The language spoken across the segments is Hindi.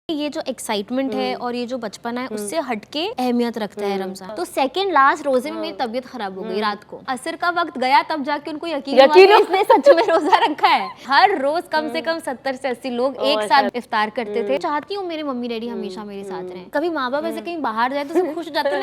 ये जो एक्साइटमेंट है और ये जो बचपन है उससे हटके अहमियत रखता है रमजान। तो सेकंड लास्ट रोजे में मेरी तबीयत खराब हो गई रात को। असर का वक्त गया तब जाके उनको यकीन हुआ कि इसने सच में रोजा रखा है। हर रोज कम से कम 70 से 80 लोग एक साथ इफ्तार करते थे। चाहती हूँ मेरे मम्मी डैडी हमेशा मेरे साथ रहें। कभी माँ बाप ऐसे कहीं बाहर जाए तो सब खुश हो जाते हैं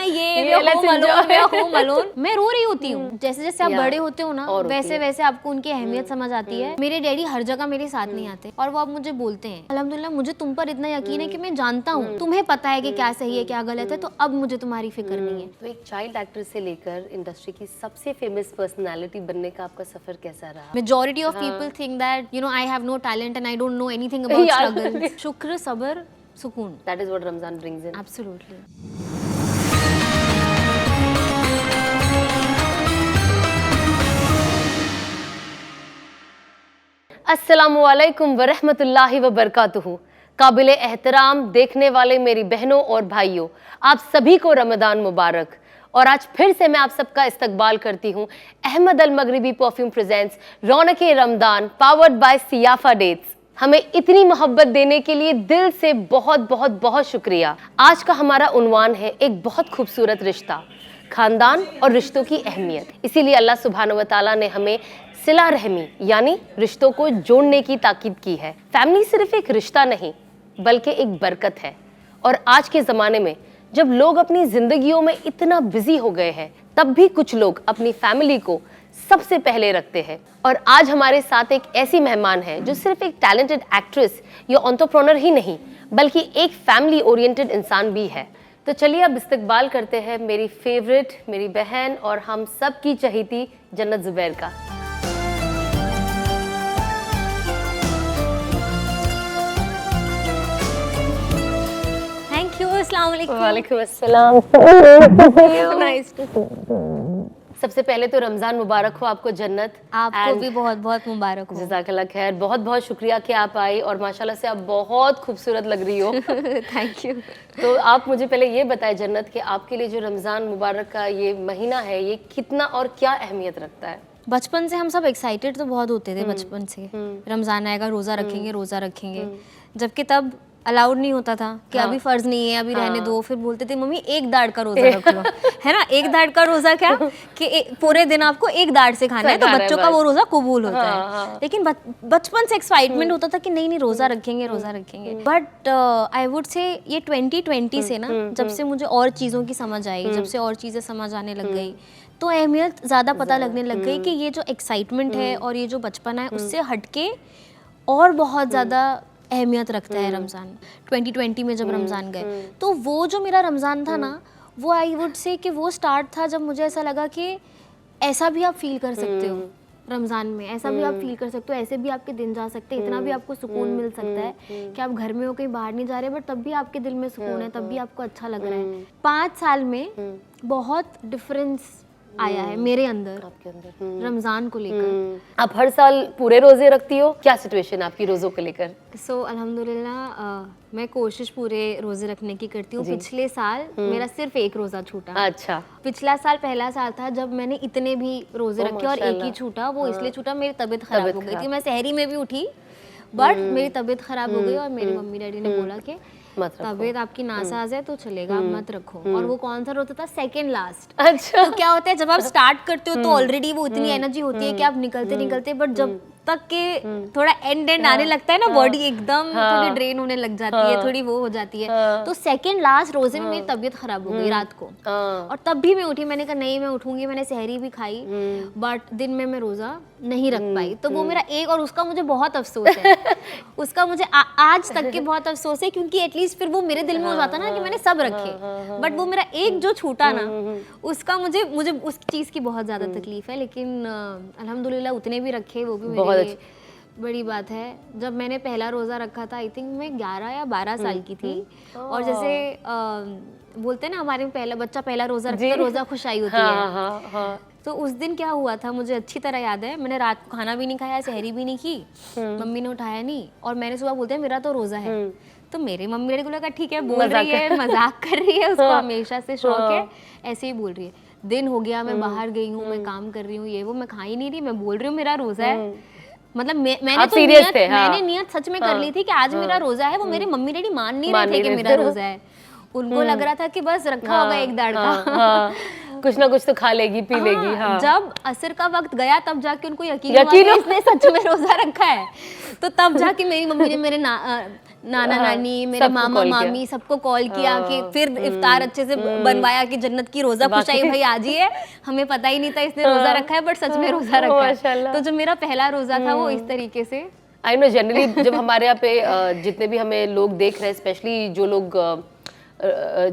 ना, मैं रो रही होती हूँ। जैसे जैसे आप बड़े होते हो ना वैसे वैसे आपको उनकी अहमियत समझ आती है। मेरे डैडी हर जगह मेरे साथ नहीं आते और वो अब मुझे बोलते हैं अल्हम्दुलिल्लाह मुझे तुम पर इतना यकीन है कि मैं जानता हूँ तुम्हें पता है कि क्या सही है क्या गलत है, तो अब मुझे तुम्हारी फिक्र नहीं है। तो एक चाइल्ड एक्ट्रेस से लेकर इंडस्ट्री की सबसे फेमस पर्सनालिटी बनने का आपका सफर कैसा रहा? Majority of people think that you know I have no talent and I don't know anything about struggle. शुक्र, सब्र, सुकून, that is what Ramzan brings in. Absolutely. अस्सलामुअलैकुम वरहमतुल्लाहि वबरकातुहू। काबिल एहतराम देखने वाले मेरी बहनों और भाइयों, आप सभी को रमदान मुबारक। और आज फिर से मैं आप सबका इस्तकबाल करती हूँ Ahmed Al Maghribi perfume presents रौनके Ramadan powered by Siafa dates. हमें इतनी मोहब्बत देने के लिए दिल से बहुत बहुत बहुत शुक्रिया। आज का हमारा उन्वान है एक बहुत खूबसूरत रिश्ता, खानदान और रिश्तों की अहमियत। इसीलिए अल्लाह सुब्हानहू व तआला ने हमें सिला रहमी यानी रिश्तों को जोड़ने की ताकीद की है। फैमिली सिर्फ एक रिश्ता नहीं बल्कि एक बरकत है। और आज के ज़माने में जब लोग अपनी ज़िंदगियों में इतना बिजी हो गए हैं तब भी कुछ लोग अपनी फैमिली को सबसे पहले रखते हैं। और आज हमारे साथ एक ऐसी मेहमान है जो सिर्फ एक टैलेंटेड एक्ट्रेस या एंटरप्रेन्योर ही नहीं बल्कि एक फैमिली ओरिएंटेड इंसान भी है। तो चलिए अब इस्तकबाल करते हैं मेरी फेवरेट, मेरी बहन और हम सब की चहेती जन्नत ज़ुबैर का। वालेकुम अस्सलाम। सबसे पहले तो रमजान मुबारक हो आपको जन्नत। आपको भी बहुत बहुत मुबारक हो। जज़ाकल्लाह खैर। बहुत बहुत शुक्रिया कि आप आई और माशाल्लाह से आप बहुत खूबसूरत लग रही हो। Thank you. तो आप मुझे पहले ये बताएं जन्नत कि आपके लिए जो रमजान मुबारक का ये महीना है ये कितना और क्या अहमियत रखता है? बचपन से हम सब एक्साइटेड तो बहुत होते थे बचपन से, रमजान आएगा रोजा रखेंगे, जबकि तब अलाउड नहीं होता था कि अभी फर्ज नहीं है, अभी रहने दो। फिर बोलते थे मम्मी एक दाढ़ का रोजा रख लो, है ना। एक दाढ़ का रोजा क्या कि पूरे दिन आपको एक दाढ़ से खाना है, तो बच्चों का वो रोजा कबूल होता है। लेकिन बचपन से एक्साइटमेंट होता था कि नहीं रोजा रखेंगे। बट आई वुड से ये 2020 से ना जब से मुझे और चीज़ों की समझ आई, जब से और चीज़ें समझ आने लग गई तो अहमियत ज़्यादा पता लगने लग गई कि ये जो एक्साइटमेंट है और ये जो बचपन है उससे हटके और बहुत ज़्यादा अहमियत रखता है रमज़ान। 2020 में जब रमज़ान गए तो वो जो मेरा रमज़ान था ना, वो आई वुड से कि वो स्टार्ट था जब मुझे ऐसा लगा कि ऐसा भी आप फील कर सकते हो रमज़ान में, ऐसा भी आप फील कर सकते हो, ऐसे भी आपके दिन जा सकते हैं, इतना भी आपको सुकून मिल सकता है कि आप घर में हो कहीं बाहर नहीं जा रहे बट तब भी आपके दिल में सुकून है, तब भी आपको अच्छा लग रहा है। 5 साल में बहुत डिफरेंस आया है मेरे अंदर, आपके अंदर रमजान को लेकर। आप हर साल पूरे रोजे रखती हो? क्या सिचुएशन आपकी रोजों को लेकर? सो अल्हम्दुलिल्लाह मैं कोशिश पूरे रोजे रखने की करती हूँ। पिछले साल मेरा सिर्फ एक रोजा छूटा। अच्छा। पिछला साल पहला साल था जब मैंने इतने भी रोजे रखे और एक ही छूटा। वो इसलिए छूटा मेरी तबीयत खराब हो गई थी। मैं सहरी में भी उठी बट मेरी तबीयत खराब हो गई और मेरी मम्मी डैडी ने बोला कि तबीयत आपकी नासाज है तो चलेगा, आप मत रखो। और वो कौन सा रोजा था? Second last. अच्छा। तो क्या होता है जब आप स्टार्ट करते हो तो ऑलरेडी वो इतनी एनर्जी होती है कि आप निकलते बट जब तक के थोड़ा एंड आने लगता है ना, बॉडी एकदम थोड़ी ड्रेन होने लग जाती है, थोड़ी वो हो जाती है। तो सेकंड लास्ट रोजे में मेरी तबीयत खराब हो गई रात को और तब भी मैं उठी। मैंने कहा नहीं मैं उठूंगी, मैंने सहरी भी खाई बट दिन में मैं रोजा नहीं रख पाई। तो वो मेरा एक, और उसका मुझे बहुत अफसोस है। उसका मुझे आज तक के बहुत अफसोस है क्योंकि एटलीस्ट फिर वो मेरे दिल में हो जाता ना कि मैंने सब रखे। बट वो मेरा एक जो छूटा ना, उसका मुझे उस चीज़ की बहुत ज़्यादा तकलीफ है। लेकिन अल्हम्दुलिल्लाह उतने भी रखे, वो भी मेरे लिए बड़ी बात है। जब मैंने पहला रोज़ा रखा था आई थिंक मैं 11 या 12 साल की थी। और जैसे बोलते हैं ना हमारे में पहला बच्चा पहला रोज़ा रखता है, रोज़ा खुशाई होती है। तो उस दिन क्या हुआ था मुझे अच्छी तरह याद है। मैंने रात को खाना भी नहीं खाया, सहरी भी नहीं की, मम्मी ने उठाया नहीं और मैंने सुबह बोलते हैं मेरा तो रोज़ा है। तो मेरे मम्मी डैडी को लगा ठीक है बोल रही है, मजाक कर रही है, उसको हमेशा से शौक है, ऐसे ही बोल रही है। दिन हो गया, मैं बाहर गई हूँ, मैं काम कर रही हूँ, ये वो, मैं खा ही नहीं रही, मैं बोल रही हूँ मेरा रोज़ा है। मतलब मैंने आप तो serious नियत थे, हाँ। मैंने नियत सच में कर ली थी कि आज मेरा रोजा है। वो मेरे मम्मी डैडी मान नहीं रहे थे कि मेरा रोजा है। उनको लग रहा था कि बस रखा होगा एक दाड़ का। कुछ ना कुछ तो खा लेगी पी लेगी। हाँ जब असर का वक्त गया तब जाके उनको यकीन हुआ कि इसने सच में रोजा रखा है। तो तब जाके मेरी मम्मी ने मेरे नाना नानी, मेरे मामा मामी सबको कॉल किया कि फिर इफ्तार अच्छे से बनवाया कि जन्नत की रोजा खुशाई भाई आज ही है, हमें पता ही नहीं था इसने रोजा रखा है, बट सच में रोजा रखा है। तो जो मेरा पहला रोजा था वो इस तरीके से। आई नो जनरली जब हमारे यहाँ पे जितने भी हमें लोग देख रहे हैं, स्पेशली जो लोग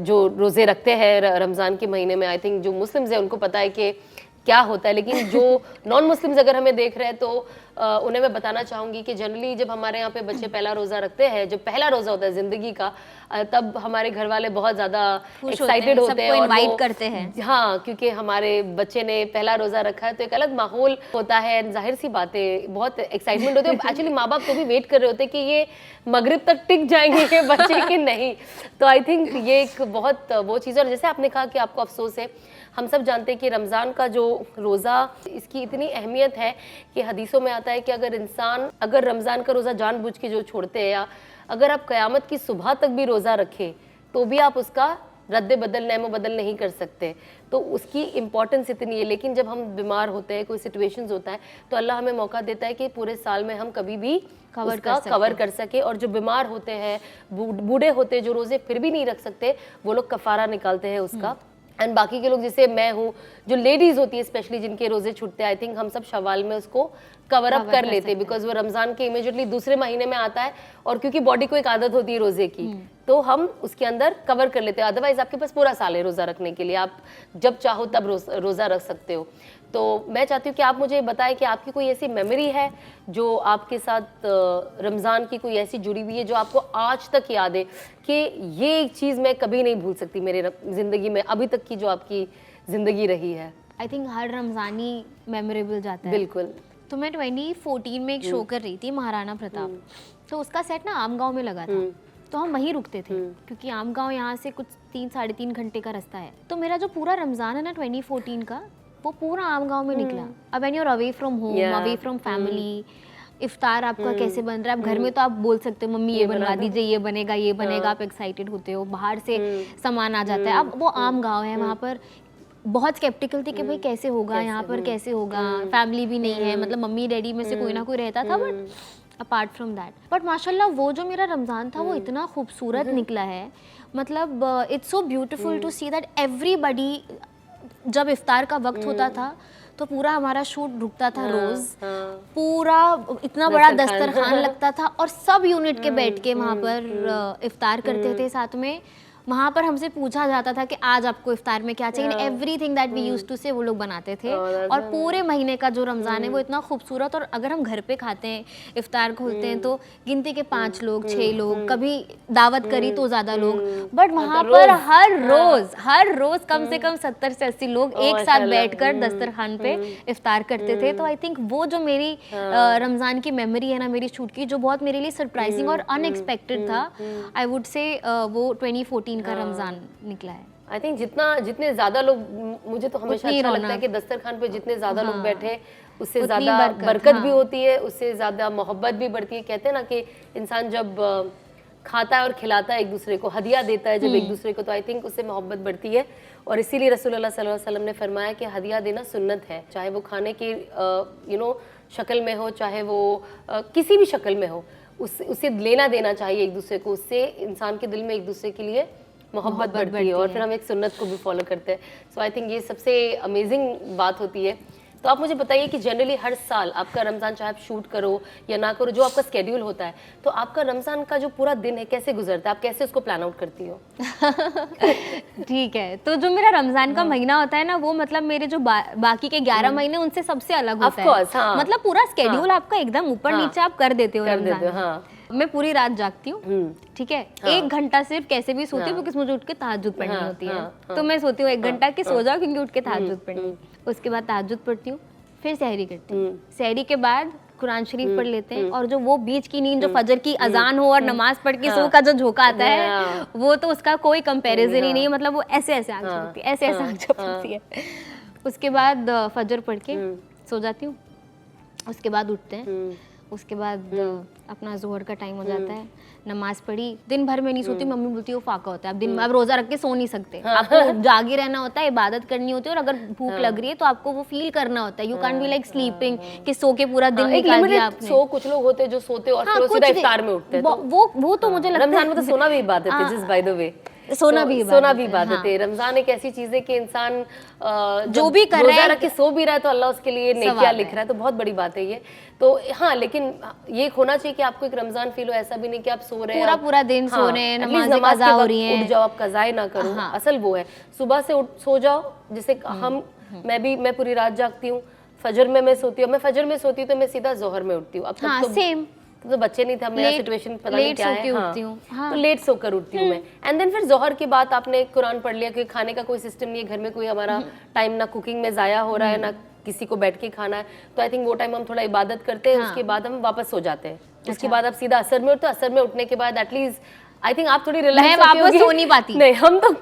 जो रोजे रखते हैं रमजान के महीने में, आई थिंक जो मुस्लिम्स हैं उनको पता है कि क्या होता है, लेकिन जो नॉन मुस्लिम्स अगर हमें देख रहे हैं तो उन्हें मैं बताना चाहूंगी कि जनरली जब हमारे यहाँ पे बच्चे पहला रोजा रखते हैं, जब पहला रोजा होता है जिंदगी का, तब हमारे घर वाले बहुत ज्यादा एक्साइटेड होते हैं और इनवाइट करते हैं। हाँ, क्योंकि हमारे बच्चे ने पहला रोजा रखा है तो एक अलग माहौल होता है, जाहिर सी बात है, बहुत एक्साइटमेंट होती है। एक्चुअली माँ बाप तो भी वेट कर रहे होते हैं कि ये मगरिब तक टिक जाएंगे ये बच्चे कि नहीं। तो आई थिंक ये एक बहुत वो चीज़ है। और जैसे आपने कहा कि आपको अफसोस है, हम सब जानते हैं कि रमज़ान का जो रोज़ा, इसकी इतनी अहमियत है कि हदीसों में आता है कि अगर रमज़ान का रोज़ा जानबूझ के जो छोड़ते हैं, या अगर आप क़यामत की सुबह तक भी रोज़ा रखें तो भी आप उसका रद्द बदल नैमो बदल नहीं कर सकते। तो उसकी इम्पॉर्टेंस इतनी है। लेकिन जब हम बीमार होते हैं, कोई सिचुएशंस होता है, तो अल्लाह हमें मौका देता है कि पूरे साल में हम कभी भी कवर कर सके। और जो बीमार होते हैं, बूढ़े होते हैं, जो रोज़े फिर भी नहीं रख सकते, वो लोग कफ़ारा निकालते हैं उसका। एंड बाकी के लोग जैसे मैं हूँ, जो लेडीज़ होती है स्पेशली जिनके रोज़े छूटते हैं, आई थिंक हम सब शवाल में उसको कवर अप कर लेते हैं, बिकॉज वो रमज़ान के इमीडिएटली दूसरे महीने में आता है। और क्योंकि बॉडी को एक आदत होती है रोज़े की, तो हम उसके अंदर कवर कर लेते हैं। अदरवाइज आपके पास पूरा साल है रोज़ा रखने के लिए, आप जब चाहो तब रोज़ा रख सकते हो। तो मैं चाहती हूँ कि आप मुझे बताएं कि आपकी कोई ऐसी मेमोरी है जो आपके साथ रमज़ान की कोई ऐसी जुड़ी हुई है जो आपको आज तक याद है कि ये एक चीज़ मैं कभी नहीं भूल सकती मेरे ज़िंदगी में, अभी तक की जो आपकी ज़िंदगी रही है। I think her Ramzani memorable जाता है। बिल्कुल। तो मैं 2014 में एक शो कर रही थी, महाराणा प्रताप। तो उसका सेट ना आम गाँव में लगा था, तो हम वहीं रुकते थे क्योंकि आम गाँव यहाँ से कुछ 3-3.5 घंटे का रास्ता है। तो मेरा जो पूरा रमज़ान है ना 2014 का, वो पूरा आम गाँव में निकला। अब when you are away from home, away from family, इफ्तार आपका कैसे बन रहा है, अब घर में तो आप बोल सकते हो मम्मी ये बनवा दीजिए, ये बनेगा, आप एक्साइटेड होते हो, बाहर से सामान आ जाता है। अब वो आम गाँव है, वहाँ पर बहुत स्केप्टिकल थे कि भाई कैसे होगा यहाँ पर, कैसे होगा, फैमिली भी नहीं है, मतलब मम्मी डैडी में से कोई ना कोई रहता था, but apart from that, but माशाल्लाह वो जो मेरा रमज़ान था वो इतना खूबसूरत निकला है। मतलब it's so beautiful to see that everybody, जब इफ्तार का वक्त होता था तो पूरा हमारा शूट रुकता था रोज, पूरा इतना बड़ा दस्तरखान लगता था और सब यूनिट के बैठ के वहाँ पर इफ्तार करते थे साथ में। वहाँ पर हमसे पूछा जाता था कि आज आपको इफ्तार में क्या चाहिए, everything that we used to say वो लोग बनाते थे। और पूरे महीने का जो रमज़ान है वो इतना खूबसूरत, और अगर हम घर पे खाते हैं, इफ्तार खोलते हैं तो गिनती के 5 लोग 6 लोग, कभी दावत करी तो ज़्यादा लोग, बट वहाँ पर हर रोज़ कम से कम 70 से 80 लोग एक साथ बैठकर दस्तरखान पे इफ्तार करते थे। तो आई थिंक वो जो मेरी रमज़ान की मेमोरी है ना मेरी शूट की, जो बहुत मेरे लिए सरप्राइजिंग और अनएक्सपेक्टेड था, आई वुड से वो 2014 का रमज़ान निकला है। आई थिंक जितने ज्यादा लोग, मुझे तो हमेशा अच्छा लगता है कि दस्तरखान पे जितने ज्यादा लोग बैठे उससे ज्यादा बरकत भी होती है, उससे ज्यादा मोहब्बत भी बढ़ती है। कहते हैं ना कि इंसान जब खाता है और खिलाता है एक दूसरे को, हदिया देता है जब एक दूसरे को, तो आई थिंक उससे मोहब्बत बढ़ती है। और इसीलिए रसूलुल्लाह सल्लल्लाहु अलैहि वसल्लम ने फरमाया कि हदिया देना सुन्नत है, चाहे वो खाने की शक्ल में हो, चाहे वो किसी भी शक्ल में हो, उससे लेना देना चाहिए एक दूसरे को। उससे इंसान के दिल में एक दूसरे के लिए मोहब्बत बढ़ती है और फिर हम एक सुन्नत को भी फॉलो करते हैं। सो आई थिंक ये सबसे अमेजिंग बात होती है। तो आप मुझे बताइए कि जनरली हर साल आपका रमज़ान, चाहे आप शूट करो या ना करो, जो आपका स्केड्यूल होता है, तो आपका रमज़ान का जो पूरा दिन है कैसे गुजरता है, आप कैसे उसको प्लान आउट करती हो? ठीक है, तो जो मेरा रमज़ान का महीना होता है ना, वो मतलब मेरे जो बाकी के 11 महीने उनसे सबसे अलग होता है। हाँ। मतलब पूरा स्केड्यूल आपका एकदम ऊपर नीचे आप कर देते हो रमज़ान। हाँ। मैं पूरी रात जागती हूँ, ठीक है, 1 घंटा सिर्फ कैसे भी सोती हूँ क्योंकि मुझे उठ के तहज्जुद पढ़नी होती है। तो मैं सोती हूँ 1 घंटा कि सो जाओ क्योंकि उठ के तहज्जुद पढ़नी। उसके बाद तहज्जुद पढ़ती हूँ, फिर सहरी करती हूँ, सहरी के बाद कुरान शरीफ पढ़ लेते हैं। और जो वो बीच की नींद, जो फजर की अजान हो और नमाज पढ़ के सो का जो झोंका आता है, वो तो उसका कोई कंपैरिजन ही नहीं है। मतलब वो ऐसे ऐसे आँख झपकती है, ऐसे ऐसे आँख झपकती है। उसके बाद फजर पढ़ के सो जाती हूँ। उसके बाद उठते हैं, उसके बाद अपना जोहर का टाइम हो जाता है, नमाज पढ़ी, दिन भर में नहीं सोती, मम्मी बोलती है वो फाका होता है, आप दिन में आप रोजा रख के सो नहीं सकते, आपको जागे रहना होता है, इबादत करनी होती है, और अगर भूख लग रही है तो आपको वो फील करना होता है, you can't be like sleeping कि सो के पूरा दिन निकाल दिया आपने। सो कुछ लोग होते हैं जो सोते और फिर सीधा इफ्तार में उठते हैं, वो तो मुझे लगता है रमजान में तो सोना भी इबादत है, जिस बाय द वे सोना भी इबादत है। रमजान एक ऐसी चीज है कि इंसान जो भी कर रहा है, रख के सो भी रहा है तो अल्लाह उसके लिए नेकियां लिख रहा है, तो बहुत बड़ी बात है ये। तो हाँ, लेकिन ये होना चाहिए कि आपको एक रमजान फील हो, ऐसा भी नहीं कि आप सो रहे हैं पूरा दिन सो रहे हैं, नमाज़ें कज़ा हो रही हैं, उठ जाओ, आप कज़ाए ना करो। असल वो है सुबह से सो जाओ, जैसे मैं पूरी रात जागती हूँ, फजर में मैं सोती हूँ, मैं फजर में सोती हूँ तो मैं सीधा जोहर में उठती हूँ। अब तक तो सेम तो बच्चे नहीं थे, मेरा सिचुएशन पता नहीं क्या है, हाँ। तो लेट सोकर उठती हूँ मैं। एंड देन फिर जोहर के बाद आपने कुरान पढ़ लिया, क्योंकि खाने का कोई सिस्टम नहीं है घर में, कोई हमारा टाइम ना कुकिंग में जाया हो रहा है, ना किसी को बैठ के खाना है, तो आई थिंक वो टाइम हम थोड़ा इबादत करते हैं, उसके बाद हम वापस सो जाते हैं। उसके बाद आप सीधा असर में उठते, असर में उठने के बाद एटलीस्ट आई थिंक आप थोड़ी रिलैक्स मैं वापस सो नहीं पाती। नहीं, हम तो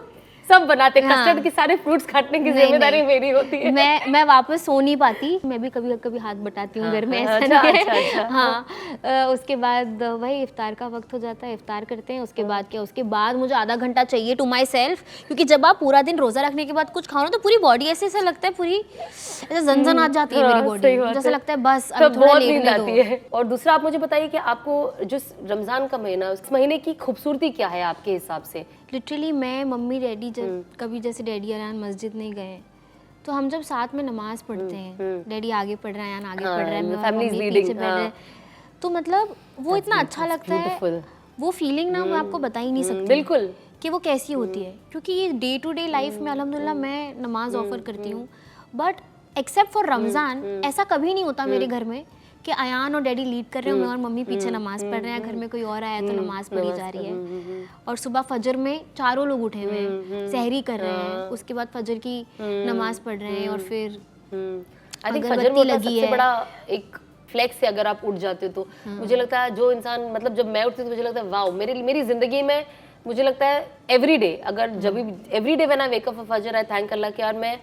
सब बनाते, कस्टर्ड के सारे फ्रूट्स काटने की जिम्मेदारी मेरी होती है। मैं वापस सो नहीं पाती, मैं भी कभी कभी हाथ बटाती हूँ घर में, ऐसा नहीं है। हाँ, उसके बाद वही इफ्तार का वक्त हो जाता है, इफ्तार करते हैं, उसके बाद क्या, उसके बाद मुझे आधा घंटा चाहिए टू माई सेल्फ, क्योंकि जब आप पूरा दिन रोजा रखने के बाद कुछ खाओ ना तो पूरी बॉडी ऐसा लगता है, पूरी ऐसे जंजन आ जाती है मेरी बॉडी, जैसा लगता है बस अब थोड़ा लेटने दो। और दूसरा आप मुझे बताइए कि आपको जो रमजान का महीना, उस महीने की खूबसूरती क्या है आपके हिसाब से? लिटरली मैं, मम्मी, डैडी, जब कभी जैसे डैडी अयान मस्जिद नहीं गए तो हम जब साथ में नमाज पढ़ते हैं, डैडी आगे पढ़ रहा है, अयान आगे पढ़ रहा है, मम्मी पीछे बैठ रहे हैं, तो मतलब वो इतना अच्छा लगता है, वो फीलिंग ना मैं आपको बता ही नहीं सकती बिल्कुल कि वो कैसी होती है, क्योंकि ये डे टू डे लाइफ में अल्हम्दुलिल्लाह मैं नमाज ऑफर करती हूँ, बट एक्सेप्ट फॉर रमज़ान ऐसा कभी नहीं होता मेरे घर में कि अयान और डैडी लीड कर रहे हैं और मम्मी पीछे नमाज पढ़ रहे हैं, घर में कोई और आया तो नमाज पढ़ी जा रही है, और सुबह फजर में चारों लोग उठे हुए हैं, सहरी कर रहे हैं, उसके बाद फजर की नमाज पढ़ रहे हैं, और फिर अगरबत्ती लगी है। बड़ा एक फ्लेक्स है अगर आप उठ जाते हो तो। मुझे लगता है जो इंसान, मतलब जब मैं उठती हूँ तो मुझे लगता है वाओ, मेरी जिंदगी में मुझे लगता है एवरी डे, अगर जब भी every day when I wake up for फजर आई थैंक अल्लाह कि यार मैं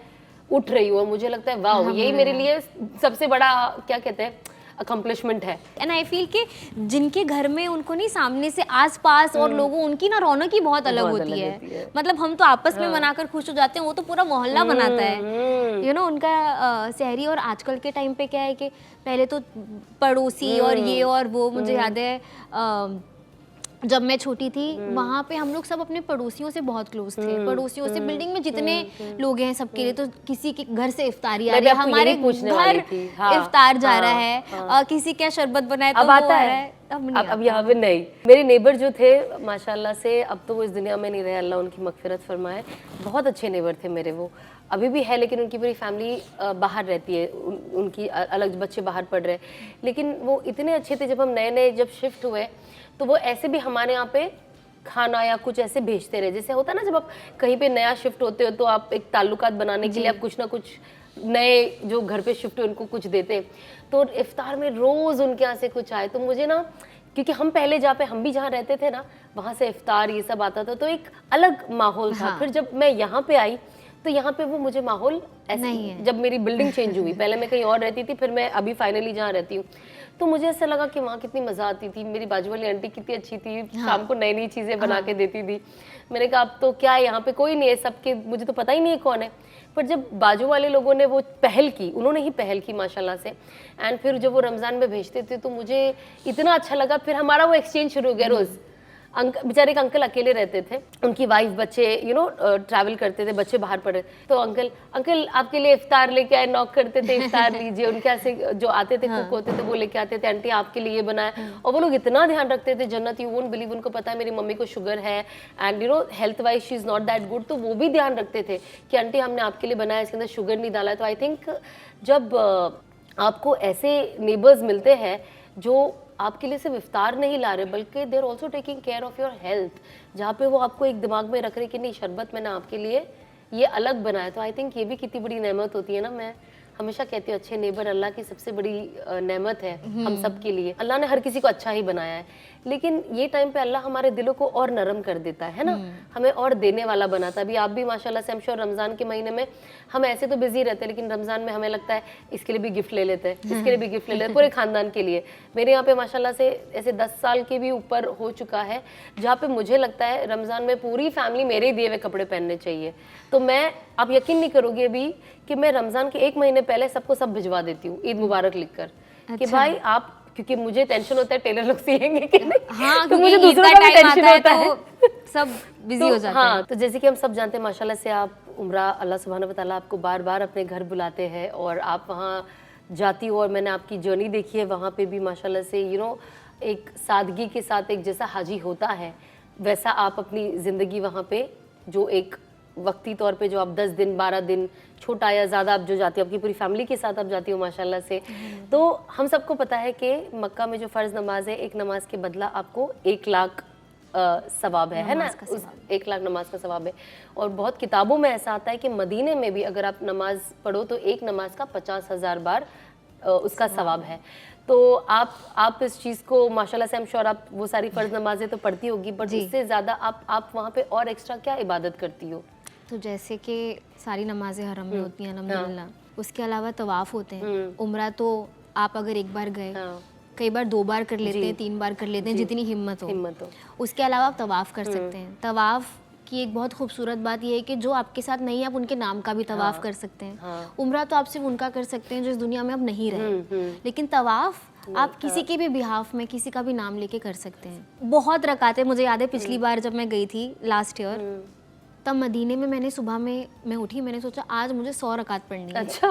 उठ रही हूँ, और मुझे लगता है वाओ, यही मेरे लिए सबसे बड़ा क्या कहते हैं अकम्पलिशमेंट है। एंड आई फील कि जिनके घर में उनको नहीं, सामने से आसपास और लोगों, उनकी ना रौनक ही बहुत अलग होती है। मतलब हम तो आपस में मनाकर खुश हो जाते हैं, वो तो पूरा मोहल्ला मनाता है, यू नो उनका सहरी। और आजकल के टाइम पे क्या है कि पहले तो पड़ोसी और ये और वो, मुझे याद है जब मैं छोटी थी वहाँ पे हम लोग सब अपने पड़ोसियों से बहुत क्लोज थे, पड़ोसियों से, बिल्डिंग में जितने लोग हैं सबके लिए, तो किसी के घर से इफ्तारी आ रही है, हमारे घर इफ्तार जा रहा है, किसी क्या शरबत बनाए तो अब आता है, अब यहाँ पे नहीं। मेरे नेबर जो थे माशाल्लाह से, अब तो वो इस दुनिया में नहीं रहे, अल्लाह उनकी मगफिरत फरमाए, बहुत अच्छे नेबर थे मेरे, वो अभी भी है, लेकिन उनकी पूरी फैमिली बाहर रहती है, उनकी अलग बच्चे बाहर पढ़ रहे, लेकिन वो इतने अच्छे थे। जब हम नए जब शिफ्ट हुए तो वो ऐसे भी हमारे यहाँ पे खाना या कुछ ऐसे भेजते रहे, जैसे होता है ना जब आप कहीं पे नया शिफ्ट होते हो तो आप एक ताल्लुकात बनाने के लिए आप कुछ ना कुछ नए जो घर पे शिफ्ट हुए उनको कुछ देते, तो इफ्तार में रोज़ उनके यहाँ से कुछ आए, तो मुझे ना, क्योंकि हम पहले हम भी जहाँ रहते थे ना, वहाँ से इफ्तार ये सब आता था, तो एक अलग माहौल था। फिर जब मैं यहाँ पे आई तो यहाँ पे वो मुझे माहौल ऐसा नहीं है। जब मेरी बिल्डिंग चेंज हुई, पहले मैं कहीं और रहती थी, फिर मैं अभी फाइनली जहाँ रहती हूँ, तो मुझे ऐसा लगा कि वहाँ कितनी मज़ा आती थी, मेरी बाजू वाली आंटी कितनी अच्छी थी, शाम को नई नई चीज़ें बना के देती थी। मैंने कहा अब तो क्या है, यहाँ पे कोई नहीं है, सबके मुझे तो पता ही नहीं है कौन है, पर जब बाजू वाले लोगों ने वो पहल की, उन्होंने ही पहल की माशाल्लाह से, एंड फिर जब वो रमज़ान में भेजते थे तो मुझे इतना अच्छा लगा। फिर हमारा वो एक्सचेंज शुरू हो गया रोज़। बेचारे एक अंकल अकेले रहते थे, उनकी वाइफ बच्चे ट्रैवल करते थे, बच्चे बाहर पड़े, तो अंकल आपके लिए इफ्तार लेके आए, नॉक करते थे, इफ्तार लीजिए। उनके यहाँ से जो आते थे कुक होते थे वो लेके आते थे, आंटी आपके लिए ये बनाया, और वो लोग इतना ध्यान रखते थे, जन्नत, यू वोंट बिलीव, उनको पता है मेरी मम्मी को शुगर है and health wise she is not that good, तो वो भी ध्यान रखते थे कि आंटी हमने आपके लिए बनाया, इसके अंदर शुगर नहीं डाला है। तो आई थिंक जब आपको ऐसे नेबर्स मिलते हैं जो आपके लिए सिर्फ इफ्तार नहीं ला रहे, बल्कि they are also taking care of your health, जहाँ पे वो आपको एक दिमाग में रख रहे कि नहीं, शरबत मैंने आपके लिए ये अलग बनाया, तो आई थिंक ये भी कितनी बड़ी नेमत होती है ना। मैं हमेशा कहती हूँ अच्छे नेबर अल्लाह की सबसे बड़ी नेमत है हम सब के लिए। अल्लाह ने हर किसी को अच्छा ही बनाया है, लेकिन ये टाइम पे अल्लाह हमारे दिलों को और नरम कर देता है ना, हमें और देने वाला बनाता है। अभी आप भी माशाल्लाह से, हम श्योर रमज़ान के महीने में हम ऐसे तो बिजी रहते हैं, लेकिन रमज़ान में हमें लगता है इसके लिए भी गिफ्ट ले लेते हैं, इसके लिए भी गिफ्ट ले लेते हैं, पूरे खानदान के लिए। मेरे यहाँ पे माशाल्लाह से ऐसे 10 साल के भी ऊपर हो चुका है जहाँ पे मुझे लगता है रमज़ान में पूरी फैमिली मेरे दिए हुए कपड़े पहनने चाहिए। तो मैं, आप यकीन नहीं करोगे अभी कि मैं रमज़ान के 1 महीने पहले सबको सब भिजवा देती हूँ ईद मुबारक लिखकर। कि भाई आप, क्योंकि मुझे टेंशन होता है टेलर लोग सिएंगे कि नहीं, हाँ, तो मुझे दूसरों का भी टेंशन होता है, सब बिजी हो जाते हैं। हाँ, तो जैसे कि हम सब जानते हैं माशाल्लाह से आप उम्रा, अल्लाह सुब्हानहू व तआला आपको बार बार अपने घर बुलाते हैं और आप वहाँ जाती हो, और मैंने आपकी जर्नी देखी है वहाँ पे भी माशाल्लाह से एक सादगी के साथ एक जैसा हाजी होता है वैसा आप अपनी ज़िंदगी वहाँ पे, जो एक वक्ती तौर पे जो आप 10 दिन 12 दिन, छोटा या ज़्यादा आप जो जाती हो, आपकी पूरी फैमिली के साथ आप जाती हो माशाल्लाह से। तो हम सबको पता है कि मक्का में जो फ़र्ज़ नमाज है, एक नमाज के बदला आपको 1 लाख सवाब है ना, उस 1 लाख नमाज का सवाब है। और बहुत किताबों में ऐसा आता है कि मदीने में भी अगर आप नमाज पढ़ो तो एक नमाज का 50,000 बार उसका सवाब है। तो आप इस चीज़ को माशाल्लाह से, हम श्योर आप वो सारी फ़र्ज़ नमाजें तो पढ़ती होगी, बट उससे ज़्यादा आप वहाँ पे और एक्स्ट्रा क्या इबादत करती हो? तो जैसे कि सारी नमाजें हरम में होती हैं अल्हम्दुलिल्लाह, उसके अलावा तवाफ़ होते हैं। उम्रा तो आप अगर एक बार गए, कई बार 2 बार कर लेते हैं, 3 बार कर लेते हैं, जितनी हिम्मत हो। उसके अलावा आप तवाफ़ कर सकते हैं। तवाफ़ की एक बहुत खूबसूरत बात यह है कि जो आपके साथ नहीं है, आप उनके नाम का भी तवाफ़ कर सकते हैं। उम्रा तो आप सिर्फ उनका कर सकते हैं जो इस दुनिया में अब नहीं रहे, लेकिन तवाफ़ आप किसी के भी बिहाफ में किसी का भी नाम लेके कर सकते हैं। बहुत रकातें, मुझे याद है पिछली बार जब मैं गई थी लास्ट ईयर, तब मदीने में मैंने सुबह में मैं उठी, मैंने सोचा आज मुझे 100 रकात पढ़नी है। अच्छा,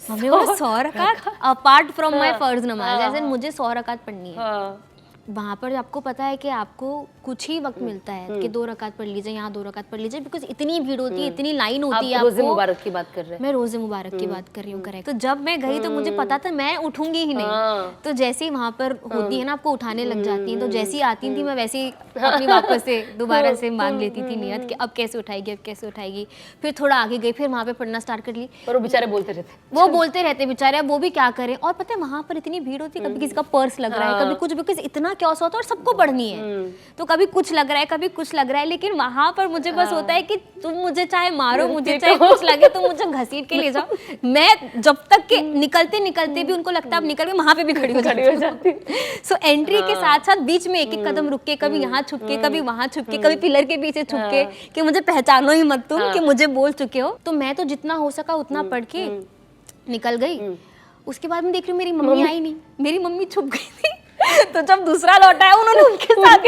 हमने बोला 100 रकात अपार्ट फ्रॉम माय फर्ज नमाज, ऐसे मुझे 100 रकात पढ़नी है। वहाँ पर आपको पता है कि आपको कुछ ही वक्त मिलता है कि 2 रकात पढ़ लीजिए, यहाँ 2 रकात पढ़ लीजिए, बिकॉज इतनी भीड़ होती है, इतनी लाइन होती है। आप रोज़े मुबारक की बात कर रहे हैं? मैं रोज़े मुबारक की बात कर रही हूँ, करेक्ट। तो जब मैं गई तो मुझे पता था मैं उठूंगी ही नहीं, तो जैसे ही वहाँ पर होती है ना, आपको उठाने लग जाती हैं, तो जैसे ही आती थी मैं वैसे ही अपनी वापस से दोबारा से मान लेती थी नियत कि अब कैसे उठाएगी, अब कैसे उठाएगी। फिर थोड़ा आगे गई, फिर वहाँ पे पढ़ना स्टार्ट कर ली। और वो बेचारे बोलते रहते, वो बोलते रहते बेचारे, अब वो भी क्या करें। और पता है वहाँ पर इतनी भीड़ होती है, कभी किसी का पर्स लग रहा है, कभी कुछ, बिकॉज इतना क्योस होता है और सबको पढ़नी है, तो कभी कुछ लग रहा है, कभी कुछ लग रहा है। लेकिन वहां पर मुझे बस होता है कि तुम मुझे चाहे मारो, मुझे चाहे कुछ लगे, तो मुझे घसीट के ले जाओ। मैं जब तक के निकलते निकलते भी उनको लगता है अब निकल गए, वहां पे भी खड़ी हो जाती। सो एंट्री के साथ साथ बीच में एक एक कदम रुक के, कभी यहाँ छुप के, कभी वहां छुप के, कभी पिलर के पीछे छुप के, कि मुझे पहचानो ही मत तुम कि मुझे बोल चुके हो। तो मैं तो जितना हो सका उतना पढ़ के निकल गई। उसके बाद मैं देख रही हूँ मेरी मम्मी आई नहीं, मेरी मम्मी छुप गई थी। तो जब दूसरा लौट आया उन्होंने उनके साथ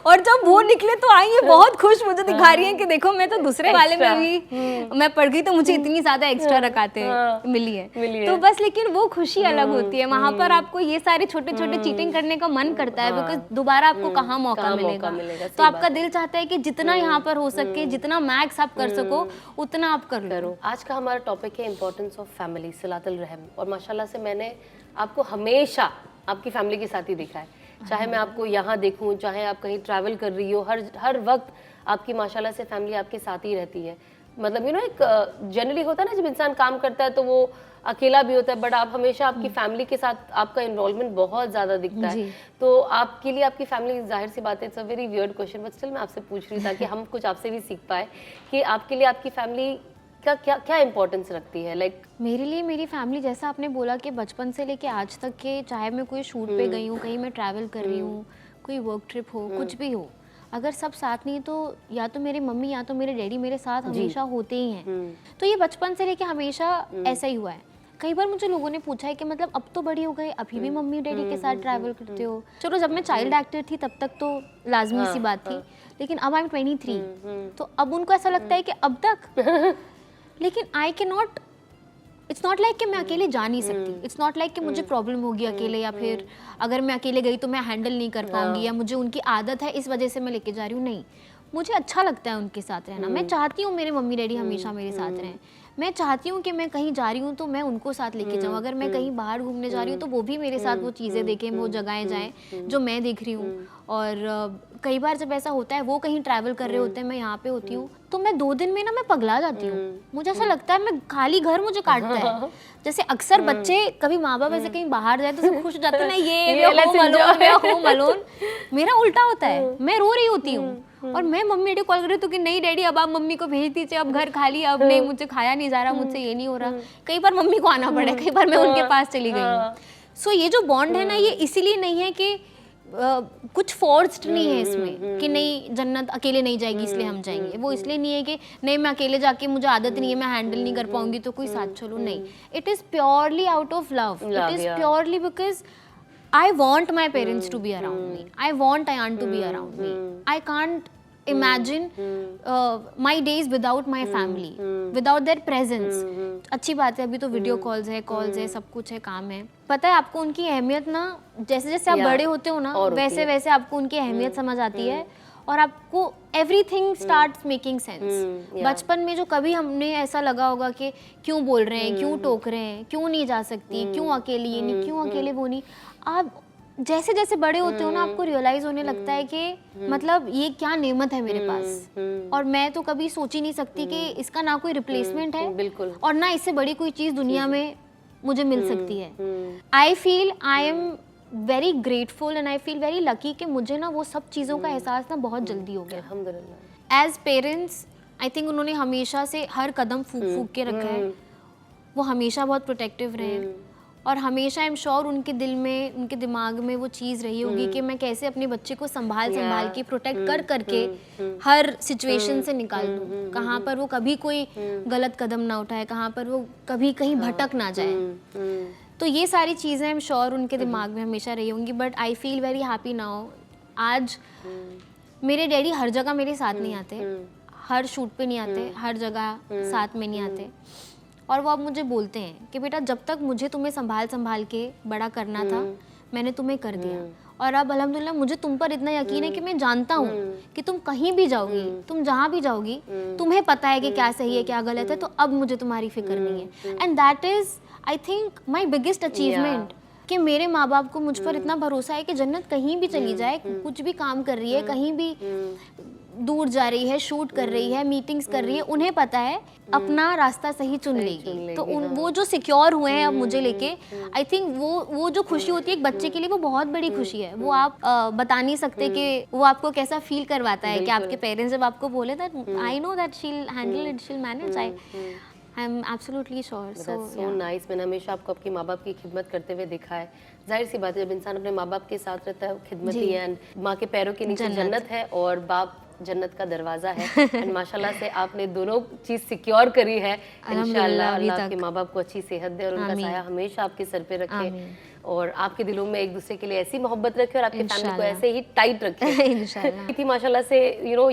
और जब वो निकले तो आई है बहुत खुश, मुझे दिखा रही है कि देखो मैं तो दूसरे वाले में भी मैं पढ़ गई, तो मुझे इतनी ज्यादा एक्स्ट्रा रकातें मिली है। तो बस, लेकिन वो खुशी अलग होती है। वहां पर आपको ये सारे छोटे छोटे चीटिंग करने का मन करता है, बिकॉज दोबारा आपको कहाँ मौका मिलेगा। तो आपका दिल चाहता है कि जितना यहाँ पर हो सके, जितना मैक्स आप कर सको उतना आप कर लो। आज का हमारा टॉपिक है इम्पोर्टेंस ऑफ फैमिली, सिलातुल रहम। और माशाल्लाह से मैंने आपको हमेशा आपकी फैमिली के साथ ही देखा है, चाहे मैं आपको यहाँ देखूँ, चाहे आप कहीं ट्रैवल कर रही हो, हर वक्त आपकी माशाल्लाह से फैमिली आपके साथ ही रहती है। मतलब एक जनरली होता है ना, जब इंसान काम करता है तो वो अकेला भी होता है, बट आप हमेशा आपकी फैमिली के साथ आपका इन्वॉल्वमेंट बहुत ज़्यादा दिखता है। तो आपके लिए आपकी फैमिली, जाहिर सी बात है, it's a very weird question, but still मैं आपसे पूछ रही था कि हम कुछ आपसे भी सीख पाए कि आपके लिए आपकी फैमिली का क्या इम्पोर्टेंस रखती है। लाइक मेरे लिए मेरी फैमिली, जैसा आपने बोला कि बचपन से लेके आज तक के, चाहे मैं कोई शूट पे गई हूँ, कहीं मैं ट्रैवल कर रही हूँ, कोई वर्क ट्रिप हो, कुछ भी हो, अगर सब साथ नहीं तो या तो मेरी मम्मी या तो मेरे डैडी मेरे साथ हमेशा होते ही हैं। तो ये बचपन से लेके हमेशा ऐसा ही हुआ है। कई बार मुझे लोगों ने पूछा है कि मतलब अब तो बड़ी हो गई, अभी भी मम्मी डैडी के साथ ट्रैवल करते हो। चलो जब मैं चाइल्ड एक्टर थी तब तक तो लाजमी सी बात थी, लेकिन अब आई एम 23, तो अब उनको ऐसा लगता है कि अब तक लेकिन I can not, it's not like कि मैं अकेले जा नहीं सकती, इट्स नॉट लाइक कि मुझे प्रॉब्लम होगी अकेले, या फिर अगर मैं अकेले गई तो मैं हैंडल नहीं कर पाऊंगी, या मुझे उनकी आदत है इस वजह से मैं लेके जा रही हूँ। नहीं, मुझे अच्छा लगता है उनके साथ रहना। मैं चाहती हूँ मेरे मम्मी डैडी हमेशा मेरे साथ रहें। मैं चाहती हूँ कि मैं कहीं जा रही हूँ तो मैं उनको साथ लेके जाऊँ, अगर मैं कहीं बाहर घूमने जा रही हूँ तो वो भी मेरे साथ वो चीज़ें देखें, वो जगहें जाएं जो मैं देख रही हूँ। और कई बार जब ऐसा होता है, वो कहीं ट्रैवल कर रहे होते हैं, मैं यहाँ पे होती हूँ, तो मैं 2 दिन में ना मैं पगला जाती हूँ। मुझे ऐसा लगता है मैं खाली घर मुझे काटता है। जैसे अक्सर बच्चे कभी माँ बाप ऐसे कहीं बाहर जाए तो सब खुश हो जाते हैं ना, ये होम अलोन। मेरा उल्टा होता है, मैं रो रही होती हूँ और मैं मम्मी डैडी कॉल कर रही हूँ कि नहीं डैडी अब आप मम्मी को भेज दीजिए, अब घर खाली, अब नहीं मुझे खाया नहीं जा रहा, मुझसे ये नहीं हो रहा। कई बार मम्मी को आना पड़ा, कई बार मैं उनके पास चली गई हूँ। सो ये जो बॉन्ड है ना, ये इसीलिए नहीं है कि कुछ फोर्स्ड नहीं है इसमें कि नहीं जन्नत अकेले नहीं जाएगी इसलिए हम जाएंगे, वो इसलिए नहीं है कि नहीं मैं अकेले जाके मुझे आदत नहीं है, मैं हैंडल नहीं कर पाऊंगी तो कोई साथ चलो, नहीं। It is purely out of love, it is purely because I want my parents to be around me. I want Ayan to be around me. I can't imagine my days without my family, without their presence. अच्छी बात है, अभी तो वीडियो कॉल्स है, सब कुछ है, काम है। पता है आपको उनकी अहमियत ना, जैसे जैसे आप बड़े होते हो ना, वैसे वैसे आपको उनकी अहमियत समझ आती है और आपको एवरीथिंग स्टार्ट्स मेकिंग सेंस। बचपन में जो कभी हमने ऐसा लगा होगा कि क्यों बोल रहे हैं, क्यों टोक रहे हैं, क्यों नहीं जा सकती, क्यों अकेली ये नहीं, क्यों अकेले वो नहीं, आप जैसे जैसे बड़े होते हो ना आपको रियलाइज होने लगता है कि मतलब ये क्या नेमत है मेरे पास, और मैं तो कभी सोच ही नहीं सकती कि इसका ना कोई रिप्लेसमेंट है, बिल्कुल, और ना इससे बड़ी कोई चीज़ दुनिया में मुझे मिल सकती है। I feel I am very grateful and I feel very lucky कि मुझे ना वो सब चीज़ों का एहसास ना बहुत जल्दी हो गया। अल्हम्दुलिल्लाह। एज पेरेंट्स आई थिंक उन्होंने हमेशा से हर कदम फूक फूक के रखा है, वो हमेशा बहुत प्रोटेक्टिव रहे, और हमेशा आई एम श्योर उनके दिल में, उनके दिमाग में वो चीज़ रही होगी कि मैं कैसे अपने बच्चे को संभाल के प्रोटेक्ट कर करके हर सिचुएशन से निकाल दूँ, कहाँ पर वो कभी कोई गलत कदम ना उठाए, कहाँ पर वो कभी कहीं भटक ना जाए। तो ये सारी चीज़ें आई एम श्योर उनके दिमाग में हमेशा रही होंगी। But I feel very happy now. आज मेरे डैडी हर जगह मेरे साथ नहीं आते, हर शूट पे नहीं आते, हर जगह साथ में नहीं आते, और वो अब मुझे बोलते हैं कि बेटा जब तक मुझे तुम्हें संभाल के बड़ा करना था मैंने तुम्हें कर दिया, और अब अल्हम्दुलिल्लाह मुझे तुम पर इतना यकीन है कि मैं जानता हूँ कि तुम कहीं भी जाओगी, तुम जहाँ भी जाओगी, तुम्हें पता है कि क्या सही है क्या गलत है, तो अब मुझे तुम्हारी फिक्र नहीं है। And that is I think my biggest achievement कि मेरे माँ बाप को मुझ पर इतना भरोसा है कि जन्नत कहीं भी चली जाए, कुछ भी काम कर रही है, कहीं भी दूर जा रही है, शूट कर रही है, मीटिंग्स कर रही है, उन्हें पता है अपना रास्ता सही चुन लेगी। तो वो जो सिक्योर हुए हैं अब मुझे लेके, आई थिंक वो जो खुशी होती है एक बच्चे के लिए, वो बहुत बड़ी खुशी है। वो आप बता नहीं सकते कि वो आपको कैसा फील करवाता है कि आपके पेरेंट्स जब आपको बोले that I know that she will handle it, she will manage, I am absolutely sure. So nice. मैंने हमेशा आपको आपके माँ बाप की खिदमत करते हुए देखा है। जाहिर सी बात है जब इंसान अपने माँ बाप के साथ रहता है, खिदमत ही है, एंड माँ के पैरों के नीचे जन्नत है और बाप जन्नत का दरवाजा है। एंड माशाल्लाह से आपने दोनों चीज सिक्योर करी है। इंशाल्लाह अल्लाह आपके माँ बाप को अच्छी सेहत दे और उनका साया हमेशा आपके सर पे रखे, और आपके दिलों में एक दूसरे के लिए ऐसी मोहब्बत रखे और आपकी फैमिली को ऐसे ही टाइट रखे इंशाल्लाह। माशाल्लाह से यू नो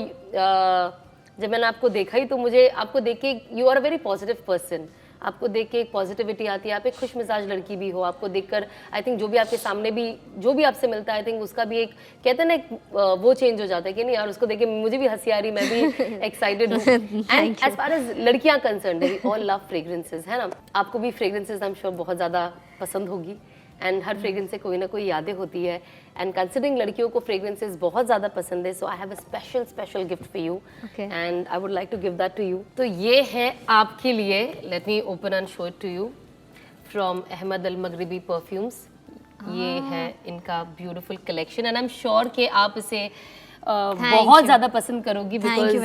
जब मैंने आपको देखा ही तो मुझे आपको देख के, you are a very positive person, आपको देख के एक पॉजिटिविटी आती है, आप एक खुश मिजाज लड़की भी हो। आपको देखकर आई थिंक जो भी आपके सामने भी जो भी आपसे मिलता है, आई थिंक उसका भी एक कहते हैं ना एक वो चेंज हो जाता है कि नहीं यार उसको देख के मुझे भी हंसी आ रही, मैं भी एक्साइटेड हूँ। एंड एज फार एज लड़कियाँ concern, we all love fragrances, है ना। आपको भी फ्रेग्रेंसेज आई एम श्योर बहुत ज़्यादा पसंद होगी, एंड हर फ्रेग्रेंस से कोई ना कोई यादें होती है। एंड कंसिडरिंग लड़कियों को फ्रेग्रेंसेस बहुत ज़्यादा पसंद है, so I have a special gift for you and I would like to give that to you. तो ये है आपके लिए, let me open and show it to you, from Ahmed Al Maghribi perfumes. ये है इनका beautiful collection and I am sure कि आप इसे बहुत ज़्यादा पसंद करोगी, because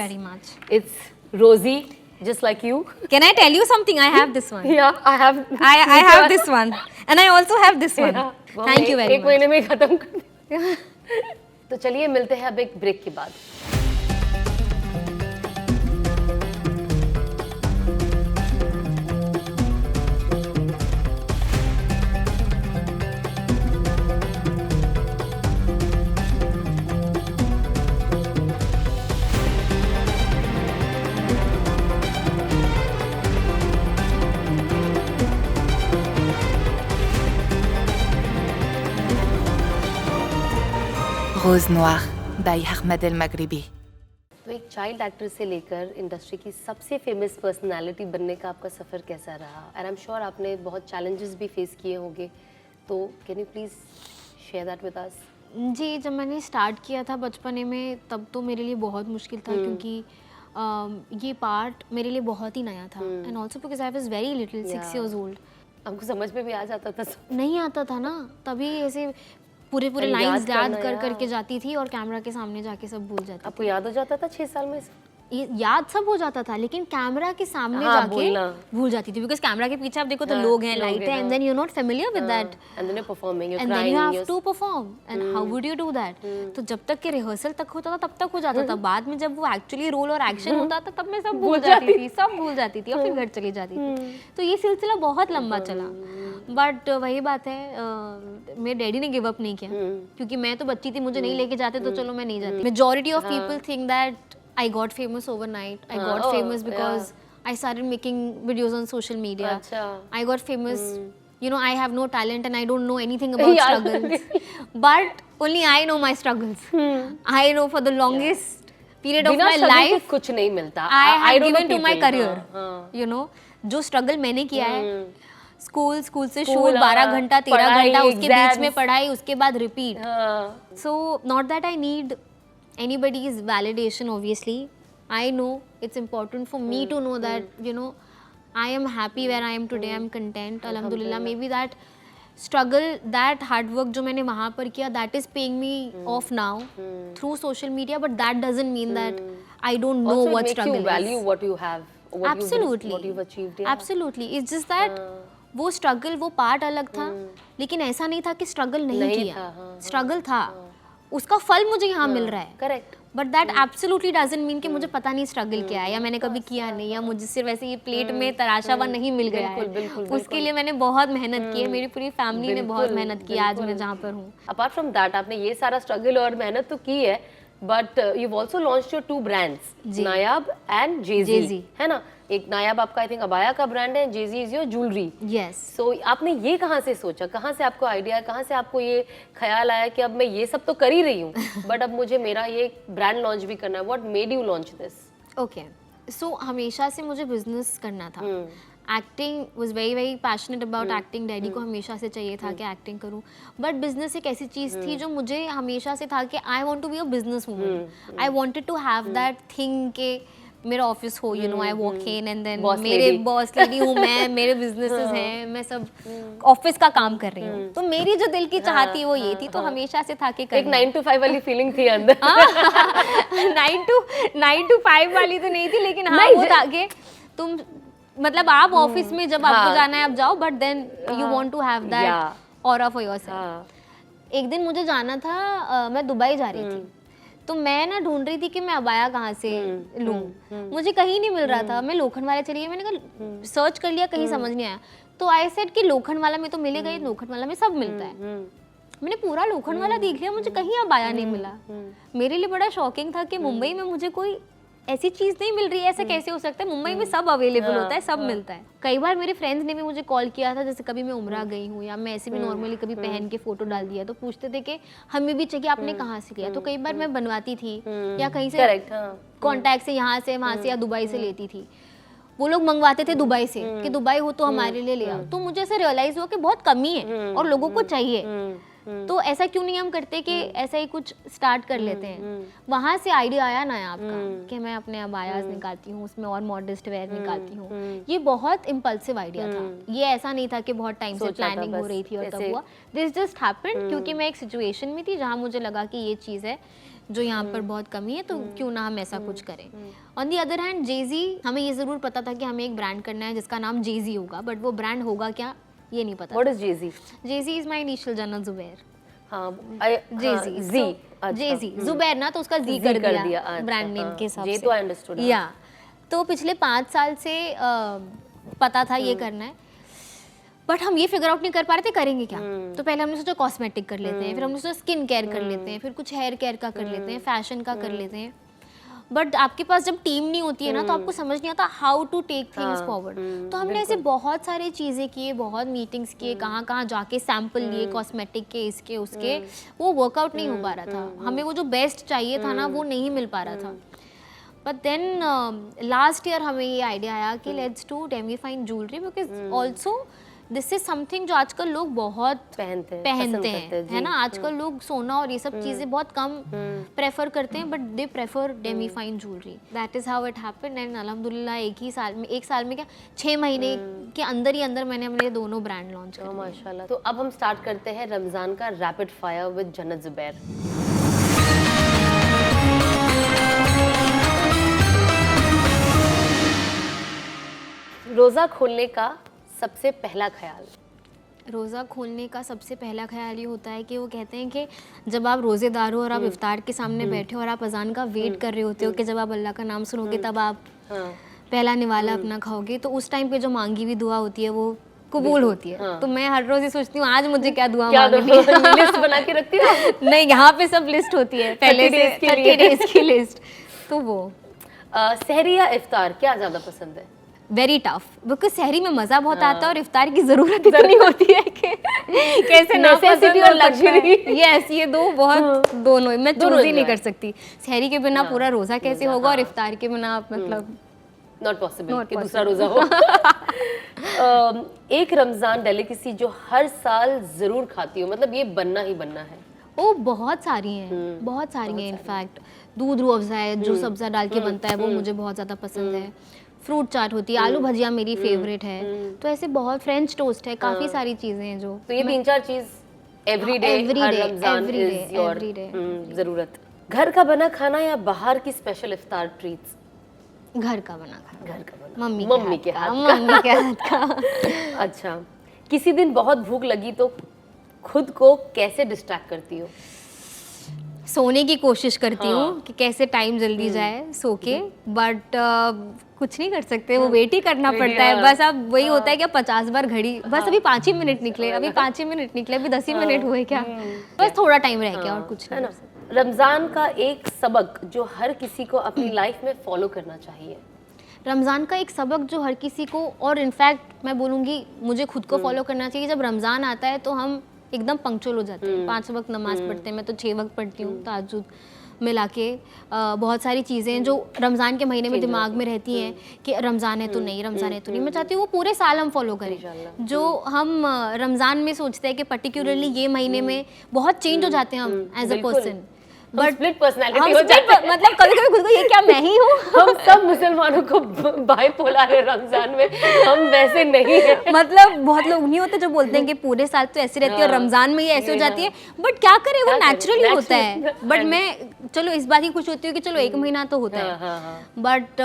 it's rosy just like you. Can I tell you something? I have this one. Yeah, I have this one, and I also have this one. Thank you very much. एक महीने में खत्म कर तो चलिए मिलते हैं अब एक ब्रेक के बाद। Rose Noire by Ahmed El Maghribi. तो एक चाइल्ड एक्टर से लेकर इंडस्ट्री की सबसे फेमस पर्सनालिटी बनने का आपका सफ़र कैसा रहा? एंड आई एम श्योर आपने बहुत चैलेंजेस भी फेस किए होंगे, तो can you please share that with us? जी, जब मैंने स्टार्ट किया था बचपने में तब तो मेरे लिए बहुत मुश्किल था क्योंकि ये पार्ट मेरे लिए बहुत ही नया था and also because I was very little 6 years old। हमको समझ में भी आ जाता था सब। नहीं आता था ना, तभी ऐसे पूरे And लाइंस याद याद करना, करके जाती थी और कैमरा के सामने जाके सब भूल जाती आपको याद हो जाता था 6 साल में? ये याद सब हो जाता था लेकिन कैमरा के सामने हाँ, जाके बोलना। भूल जाती थी बिकॉज कैमरा के पीछे आप देखो तो हाँ, लोग हैं, लोग लाइट हैं, है and then you are not familiar with that and then you performing, you and then you crying, have to perform and how would you do that? तो जब तक के रिहर्सल तक होता था तब तक हो जाता था, बाद में जब वो एक्चुअली रोल और एक्शन होता था तब मैं सब भूल जाती थी, सब भूल जाती थी और फिर घर चली जाती थी। तो ये सिलसिला बहुत लंबा चला बट वही बात है मेरे डैडी ने गिव अप नहीं किया क्योंकि मैं तो बच्ची थी, मुझे नहीं लेके जाते तो चलो मैं नहीं जाती। Majority of people think that I got famous overnight. I got famous because I started making videos on social media. अच्छा। I got famous. You know, I have no talent and I don't know anything about struggles. But only I know my struggles. I know for the longest period of बिना my struggle के life, कुछ नहीं मिलता। I have don't know given to my people, career. हाँ। You know, जो struggle मैंने किया है, स्कूल से School, शूट 12 घंटा 13 पढ़ाई, घंटा, उसके बीच में exams। पढ़ाई, उसके बाद रिपीट। हाँ। So not that I need anybody's validation obviously. I know it's important for me to know that you know I am happy where I am today. I'm content. Alhamdulillah. Maybe that struggle, that hard work जो मैंने वहाँ पर किया, that is paying me off now through social media. But that doesn't mean that I don't know Also, it what makes struggle you value is. what you have, Absolutely. what you've achieved. Yeah. Absolutely. It's just that वो स्ट्रगल, वो पार्ट अलग था लेकिन ऐसा नहीं था कि स्ट्रगल नहीं किया। स्ट्रगल था, उसका फल मुझे यहाँ मिल रहा है। Correct. But that absolutely doesn't mean कि मुझे पता नहीं स्ट्रगल क्या है या मैंने कभी किया नहीं या मुझे सिर्फ ऐसे ये प्लेट में तराशा हुआ नहीं मिल गया है। उसके लिए मैंने बहुत मेहनत की है, मेरी पूरी फैमिली ने बहुत मेहनत की है आज मैं जहाँ पर हूँ। अपार्ट फ्रॉम दैट आपने ये सारा स्ट्रगल और मेहनत तो की है but you've also launched your 2 brands, Nayaab and JG, है ना? एक नायाब आपका आई थिंक अबाया का ब्रांड है, JG is your jewellery. Yes. So आपने ये कहाँ से सोचा, कहाँ से आपको आइडिया, कहाँ से आपको ये ख्याल आया कि अब मैं ये सब तो कर ही रही हूँ बट अब मुझे मेरा ये ब्रांड लॉन्च भी करना है? What made you launch this? Okay, so हमेशा से मुझे बिजनेस करना था। Acting was very passionate about acting. Daddy को हमेशा से चाहिए था कि एक्टिंग करूं बट बिजनेस एक ऐसी चीज़ थी जो मुझे हमेशा से था कि I want to be a business woman. I wanted to have that thing के मेरा ऑफिस हो, you know, I walk in and then मेरे बॉस लेडी हूँ मैं, मेरे बिजनेसेस हैं, मैं सब ऑफिस का काम कर रही हूँ। तो मेरी जो दिल की चाहत थी वो ये थी, तो हमेशा से था कि एक 9 to 5 वाली फीलिंग थी अंदर। 9 to 5 वाली तो नहीं थी लेकिन हाँ वो था कि तुम मतलब आप ऑफिस में जब आपको जाना है आप जाओ but then you want to have that aura for yourself. एक दिन मुझे जाना था, मैं दुबई जा रही थी तो मैं ना ढूंढ रही थी कि मैं अबाया कहाँ से लूँ, मुझे कहीं नहीं मिल रहा था। मैं लोखंड वाले चली गई, मैंने कहा सर्च कर लिया कहीं समझ नहीं आया तो आई सेड कि लोखंड वाला में तो मिलेगा ही, लोखंड वाला में सब मिलता है। मैंने पूरा लोखंड वाला देख लिया, मुझे कहीं अबाया नहीं मिला। मेरे लिए बड़ा शॉकिंग था कि मुंबई में मुझे कोई ऐसी चीज नहीं मिल रही है, ऐसा कैसे हो सकता है? मुंबई में सब अवेलेबल होता है, सब मिलता है। कई बार मेरे फ्रेंड्स ने भी मुझे कॉल किया था, जैसे कभी मैं उम्रा गई हूँ या मैं ऐसे भी नॉर्मली कभी पहन के फोटो डाल दिया तो पूछते थे कि हमें भी चाहिए, आपने कहाँ से लिया? तो कई बार मैं बनवाती थी या कहीं से कॉन्टैक्ट से, यहाँ से वहाँ से या दुबई से लेती थी। वो लोग मंगवाते थे दुबई से कि दुबई हो तो हमारे लिए ले आओ। तो मुझे ऐसे रियलाइज हुआ कि बहुत कमी है और लोगों को चाहिए, तो ऐसा क्यों नहीं हम करते कि ऐसा ही कुछ स्टार्ट कर लेते हैं। वहां से आइडिया आया नायाब का कि मैं अपने अबायाज निकालती हूँ, उसमें और मॉडेस्ट वेयर निकालती हूँ। ये बहुत इम्पल्सिव आइडिया था, ये ऐसा नहीं था कि बहुत टाइम से प्लानिंग हो रही थी और तब हुआ। दिस जस्ट हैपेंड क्योंकि मैं एक सिचुएशन में थी जहाँ मुझे लगा कि ये चीज़ है जो यहाँ पर बहुत कमी है, तो क्यों ना हम ऐसा कुछ करें। ऑन दी अदर हैंड जेजी, हमें ये ज़रूर पता था कि हमें एक ब्रांड करना है जिसका नाम जेजी होगा, बट वो ब्रांड होगा क्या ये नहीं पता। What is Jay-Z? Jay-Z is my initial Jannat Zubair. हाँ, Jay-Z. Z. Jay-Z. Zubair ना तो उसका Z कर दिया ब्रांड नेम के हिसाब से। ये तो I understood. या तो पिछले 5 साल से पता था ये करना है बट हम ये फिगर आउट नहीं कर पा रहे थे करेंगे क्या। तो पहले हमने सोचा कॉस्मेटिक कर लेते हैं, फिर हमने सोचा स्किन केयर कर लेते हैं, फिर कुछ हेयर केयर का कर लेते हैं, फैशन का कर लेते हैं। बट आपके पास जब टीम नहीं होती है ना तो आपको समझ नहीं आता how to take things forward. तो हमने ऐसे बहुत सारी चीज़ें किए, बहुत मीटिंग्स किए, कहाँ कहाँ जाके सैंपल लिए कॉस्मेटिक के, इसके उसके, वो वर्कआउट नहीं हो पा रहा था। हमें वो जो बेस्ट चाहिए था ना वो नहीं मिल पा रहा था। बट देन लास्ट ईयर हमें ये आइडिया आया कि let's do Demi fine jewellery, because also this is something जो आजकल लोग बहुत पहनते हैं, है ना। आजकल लोग सोना और ये सब चीज़ें बहुत कम प्रेफर करते हैं, but they prefer Demi fine jewellery. That is how it happened and अल्हम्दुलिल्लाह एक साल में क्या 6 महीने के अंदर ही अंदर मैंने अपने दोनों ब्रांड लॉन्च कर दिए। माशाल्लाह। तो अब हम स्टार्ट करते हैं रमज़ान का रैपिड फायर विद जन्नत ज़ुबैर। रोज़ा खोलने का सबसे पहला ख्याल। रोज़ा खोलने का सबसे पहला ख्याल ये होता है कि वो कहते हैं कि जब आप रोज़ेदार हो और आप इफ्तार के सामने बैठे हो और आप अजान का वेट कर रहे होते हो कि जब आप अल्लाह का नाम सुनोगे तब आप पहला निवाला अपना खाओगे, तो उस टाइम पे जो मांगी हुई दुआ होती है वो कबूल होती है। तो मैं हर रोज़ ये सोचती हूँ आज मुझे क्या दुआ मांगनी है। लिस्ट बना के रखती हो? नहीं, यहाँ पे सब लिस्ट होती है पहले से 30 डेज की लिस्ट। तो वो सहरी या इफ्तार क्या ज़्यादा पसंद है? वेरी टफ, बिकॉज सहरी में मज़ा बहुत आता है और इफ्तार की ज़रूरत इतनी होती है कि कैसे नेसेसिटी और लग्जरी। यस, ये दो बहुत दोनों मैं चूज ही नहीं कर सकती। सहरी के बिना पूरा रोज़ा कैसे होगा और इफ्तार के बिना मतलब नॉट पॉसिबल कि दूसरा रोज़ा हो। एक रमज़ान डेलिकेसी जो हर साल ज़रूर खाती हो, मतलब ये बनना ही बनना है। ओ बहुत सारी हैं, बहुत सारी हैं। इनफैक्ट दूध रूह अफ़ज़ा है जो सब्ज़ा डाल के बनता है, वो मुझे बहुत ज़्यादा पसंद है। फ्रूट चाट होती है, आलू भजिया मेरी फेवरेट है। तो ऐसे बहुत, फ्रेंच टोस्ट है, काफ़ी सारी चीज़ें हैं जो। तो ये 3-4 चीज़ एवरीडे ज़रूरत। घर का बना खाना या बाहर की स्पेशल इफ्तार ट्रीट्स? घर का बना खाना। घर का बना, मम्मी के हाथ का। अच्छा, किसी दिन बहुत भूख लगी तो खुद को कैसे डिस्ट्रैक्ट करती हो? सोने की कोशिश करती हूँ कि कैसे टाइम जल्दी जाए सो के, बट कुछ नहीं कर सकते, वो वेट ही करना पड़ता है। बस अब वही होता है कि 50 बार घड़ी, बस अभी 5 ही मिनट निकले, अभी 5 ही मिनट निकले, अभी 10 ही मिनट हुए क्या, बस थोड़ा टाइम रह गया और कुछ नहीं। रमज़ान का एक सबक जो हर किसी को अपनी लाइफ में फॉलो करना चाहिए? रमज़ान का एक सबक जो हर किसी को, और इनफैक्ट मैं बोलूँगी मुझे खुद को फॉलो करना चाहिए, जब रमज़ान आता है तो हम एकदम पंक्चुअल हो जाते हैं। 5 वक्त नमाज़ पढ़ते हैं, मैं तो 6 वक्त पढ़ती हूँ तहज्जुद मिला के। बहुत सारी चीज़ें जो रमज़ान के महीने में दिमाग में रहती हैं कि रमज़ान है तो नहीं, रमज़ान है तो नहीं, मैं चाहती हूँ वो पूरे साल हम फॉलो करें। जो हम रमज़ान में सोचते हैं कि पर्टिकुलरली ये महीने में बहुत चेंज हो जाते हैं हम as a person, but split personality हो जाती है। मतलब कभी कभी खुद को ये क्या मैं ही हूँ। हम सब मुसलमानों को बाइपोलर है रमजान में, हम वैसे नहीं है। मतलब बहुत लोग नहीं होते जो बोलते हैं कि पूरे साल तो ऐसे रहती है और रमजान में ये ऐसे हो जाती है, बट क्या करें, वो नेचुरली होता है। बट मैं चलो इस बात की खुश होती हूँ कि चलो 1 महीना तो होता है, बट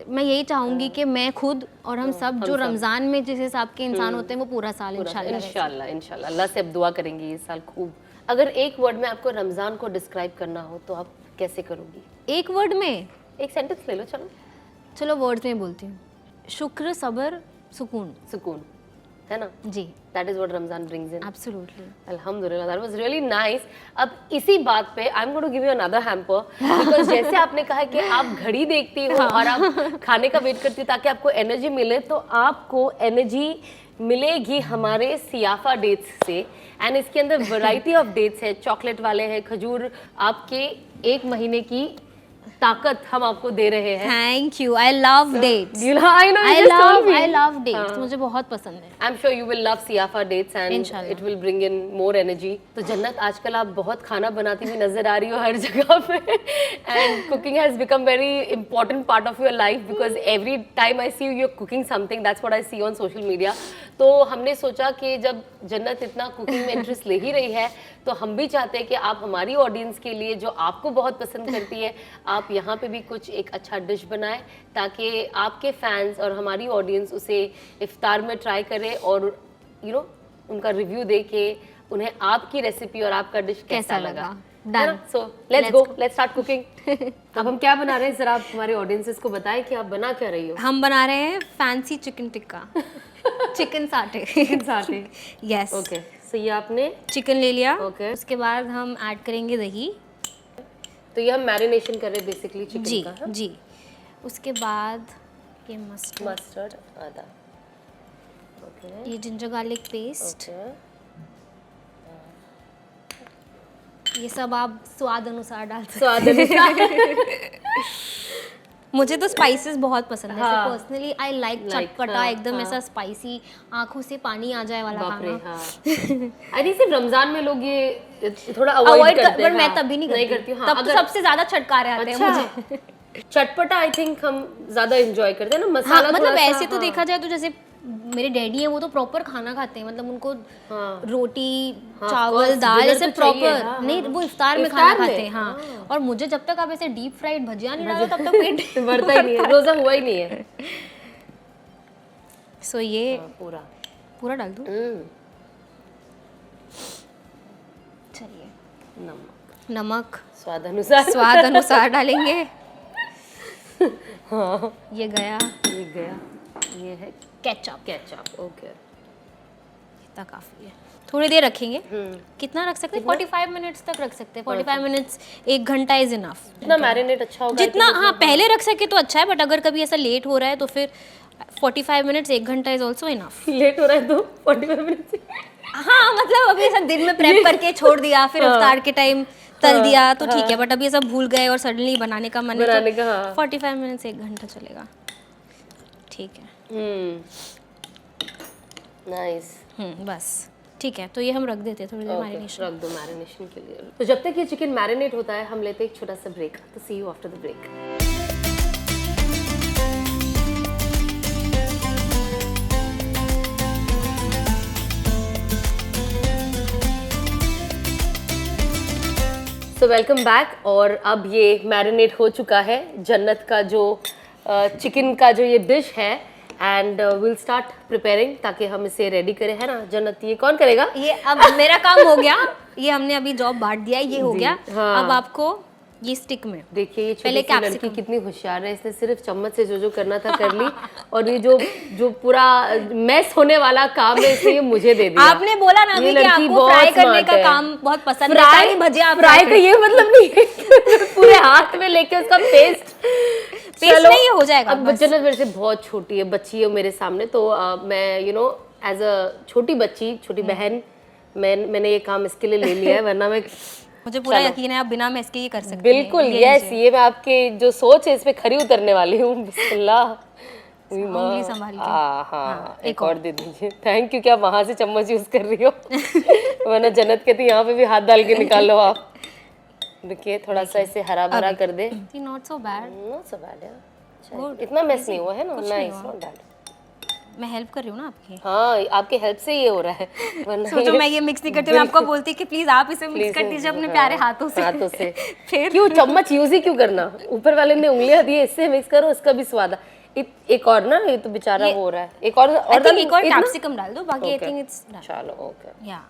मैं यही चाहूंगी कि मैं खुद और हम सब जो रमजान में जिस हिसाब के इंसान होते हैं वो पूरा साल इंशाल्लाह अल्लाह से अब दुआ करेंगे इस साल खूब। अगर एक वर्ड में आपको रमज़ान को डिस्क्राइब करना हो तो आप कैसे करोगी? एक वर्ड में? एक सेंटेंस ले लो। चलो वर्ड्स में बोलती हूँ, शुक्र, सब्र, सुकून। सुकून है ना जी, that is what Ramzan brings in. Absolutely, अल्हम्दुलिल्लाह, दैट वाज रियली नाइस। अब इसी बात पे I am going to give you another hamper, because जैसे आपने कहा कि आप घड़ी देखती हो और आप खाने का वेट करती हो ताकि आपको एनर्जी मिले, तो आपको एनर्जी मिलेगी हमारे सियाफा डेट्स से। एंड इसके अंदर वैरायटी ऑफ डेट्स है, चॉकलेट वाले हैं, खजूर, आपके 1 महीने की ताकत हम आपको दे रहे हैं। Thank you, I love dates. I love dates, मुझे बहुत पसंद है। I am sure you will love Siafa dates and it will bring in more energy. तो जन्नत, आजकल आप बहुत खाना बनाती हुई नजर आ रही हो हर जगह पे, and cooking has become very important part of your life, because every time I see you are cooking something, that's what I see on social media. तो हमने सोचा कि जब जन्नत इतना कुकिंग में इंटरेस्ट ले ही रही है, तो हम भी चाहते हैं कि आप हमारी ऑडियंस के लिए जो आपको बहुत पसंद करती है, आप यहाँ पे भी कुछ एक अच्छा डिश बनाएं ताकि आपके फैंस और हमारी ऑडियंस उसे इफ्तार में ट्राई करें और यू नो उनका रिव्यू दे के उन्हें आपकी रेसिपी और आपका डिश कैसा लगा। So let's go, let's start cooking. अब हम क्या बना रहे हैं, जरा आप हमारे ऑडियंसेस को बताएं कि आप बना क्या रही हो। हम बना रहे हैं fancy chicken tikka, chicken satay. Yes, okay. So ये आपने चिकन ले लिया, ओके। उसके बाद हम ऐड करेंगे दही। तो ये हम मैरिनेशन कर रहे हैं बेसिकली चिकन का। जी, उसके बाद ये मस्टर्ड आधा, ओके, ये जिंजर गार्लिक पेस्ट, ये सब आप स्वाद अनुसार डाल सकते हैं। मुझे तो स्पाइसेस बहुत पसंद है हाँ। पर्सनली। आई लाइक चटपटा, हाँ, एकदम हाँ। ऐसा स्पाइसी, आंखों से पानी आ जाए वाला बाप रे, खाना। हाँ। आई थिंक सिर्फ रमजान में लोग ये थोड़ा अवॉइड करते हैं। पर मैं तभी नहीं करती हूँ। तब तो सबसे ज्यादा छटकारे आते हैं मुझे। चटपटा आई थिंक हम ज्यादा एंजॉय करते हैं ना, हाँ, मसाला मतलब थोड़ा सा, ऐसे तो हाँ। देखा जाए तो जैसे मेरे डैडी हैं वो तो प्रॉपर खाना खाते हैं, मतलब उनको हाँ। रोटी हाँ, चावल course, दाल dinner ऐसे तो चाहिए, प्रॉपर हाँ, नहीं, हाँ। वो इफ्तार में इफ्तार खाना में? खाते हैं। हाँ, हाँ। और मुझे जब तक आप ऐसे डीप फ्राइड भजिया नहीं डालो तब तक पेट बढ़ता ही नहीं है, रोजा हुआ ही नहीं है। सो ये पूरा पूरा डाल दूँ, हम्म, चलिए नमक नमक स्वाद अनुसार। स्वाद अनुसार डालेंगे। हाँ, ये गया ये गया, ये है केचप, केचप। ओके, इतना काफ़ी है। थोड़ी देर रखेंगे, कितना रख सकते हैं? 45 मिनट्स तक रख सकते हैं। 45 मिनट्स, 1 घंटा इज इनफ। जितना मैरिनेट अच्छा होगा, जितना हाँ पहले रख सके तो अच्छा है, बट अगर कभी ऐसा लेट हो रहा है तो फिर 45 मिनट्स, 1 घंटा इज ऑल्सो इनफ। लेट हो रहा है तो 45 मिनट से। हाँ, मतलब अभी ऐसा दिन में प्रेप करके छोड़ दिया, फिर इफ्तार के टाइम तल दिया तो ठीक है, बट अभी ऐसा भूल गए और सडनली बनाने का मन है बनाने तो का, हाँ। 45 मिनट्स, 1 घंटा चलेगा। ठीक है, नाइस। बस ठीक है। तो ये हम रख देते हैं थोड़ी देर मैरिनेशन। रख दो मैरिनेशन के लिए। तो जब तक ये चिकन मैरिनेट होता है हम लेते हैं एक छोटा सा ब्रेक। तो सी यू आफ्टर द ब्रेक। तो वेलकम बैक। और अब ये मैरिनेट हो चुका है जन्नत का जो चिकन का जो ये डिश है, एंड विल स्टार्ट प्रिपेयरिंग ताकि हम इसे रेडी करें, है ना जन्नत? ये कौन करेगा? ये अब मेरा काम हो गया, ये हमने अभी जॉब बांट दिया, ये हो गया। हाँ। अब आपको ये स्टिक में देखिए ये पहले छोटी सी लड़की capsicum। कितनी होशियार है, इसने सिर्फ चम्मच से जो करना था कर ली, और ये जो पूरा मैस होने वाला काम है इसने ये मुझे दे दिया। आपने बोला ना अभी कि लड़की आपको बहुत फ्राई करने smart का है। काम बहुत पसंद है, सारी भजिया आप फ्राई का ये मतलब नहीं है पूरे हाथ में लेके उसका पेस्ट नहीं हो जाएगा अब जन्नत मेरे से बहुत छोटी है, बच्ची है मेरे सामने, तो मैं एज अ छोटी बच्ची, छोटी बहन, मैंने ये काम इसके लिए ले लिया है, वरना मैं मुझे पूरा यकीन है आप बिना मैस के ये कर सकते हैं। बिल्कुल यस, ये मैं आपके जो सोच है इस पे खरी उतरने वाली हूँ। बिस्मिल्लाह। उंगली संभाल के। हाँ, एक और दे दीजिए। थैंक यू कि आप वहां से चम्मच यूज कर रही हो वरना जन्नत कहती यहाँ पे भी हाथ डाल के निकालो आप। देखिए थोड़ा सा इसे हरा भरा कर दे। Not so bad, not so bad यार, इतना मैस नहीं हुआ है ना। Nice, not bad. मैं हेल्प कर रही हूँ ना आपकी। हाँ, आपके हेल्प से ये हो रहा है, वरना सोचो मैं ये मिक्स नहीं करती, मैं आपको बोलती कि प्लीज आप इसे मिक्स कर दीजिए अपने प्यारे हाथों से। फिर क्यों चम्मच यूज ही क्यों करना? ऊपर वाले ने उंगलियां दी है, इससे मिक्स करो, उसका भी स्वाद है। एक और ना, ये तो बेचारा हो रहा है। एक और एक और कैप्सिकम डाल दो, बाकी आई थिंक इट्स डन। चलो ओके, या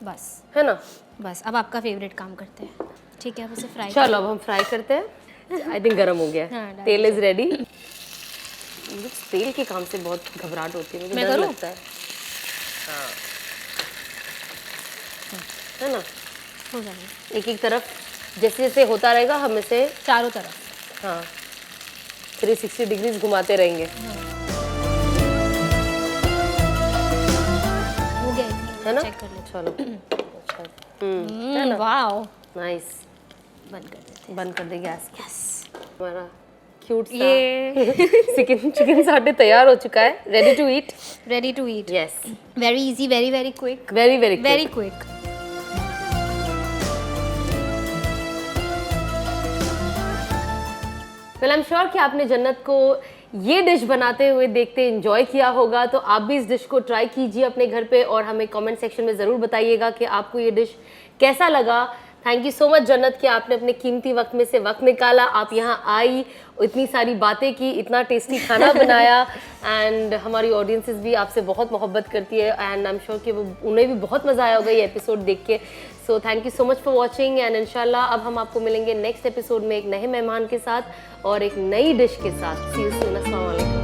बस है ना? बस अब आपका फेवरेट काम करते हैं। ठीक है, अब इसे फ्राई। चलो अब हम फ्राई करते हैं। आई थिंक गरम हो गया है। हाँ, तेल इज रेडी। मुझे तेल के काम से बहुत घबराहट होती है, मुझे डर लगता है। हाँ, है ना? हो जाएगा एक एक तरफ जैसे जैसे होता रहेगा हम इसे चारों तरफ। हाँ 360 डिग्रीज घुमाते रहेंगे। हो गया है ना? चेक कर लेते चलो अच्छा, हैं। Wow, nice. बंद कर देते बंद कर दे गैस। यस। हमारा क्यूट सा ये चिकन साढ़े तैयार हो चुका है, ready to eat. Ready to eat. Yes, very easy, very very quick, very very very quick. Well I am sure कि आपने जन्नत को ये डिश बनाते हुए देखते एंजॉय किया होगा, तो आप भी इस डिश को ट्राई कीजिए अपने घर पे और हमें कमेंट सेक्शन में ज़रूर बताइएगा कि आपको ये डिश कैसा लगा। थैंक यू सो मच जन्नत कि आपने अपने कीमती वक्त में से वक्त निकाला, आप यहाँ आई, इतनी सारी बातें की, इतना टेस्टी खाना बनाया, एंड हमारी ऑडियंसेस भी आपसे बहुत मोहब्बत करती है, एंड आई एम श्योर कि वो उन्हें भी बहुत मज़ा आया होगा ये एपिसोड देख के। So thank you so much for watching, and इंशाल्लाह अब हम आपको मिलेंगे नेक्स्ट एपिसोड में एक नए मेहमान के साथ और एक नई डिश के साथ। सी यू सून, अस्सलाम वालेकुम।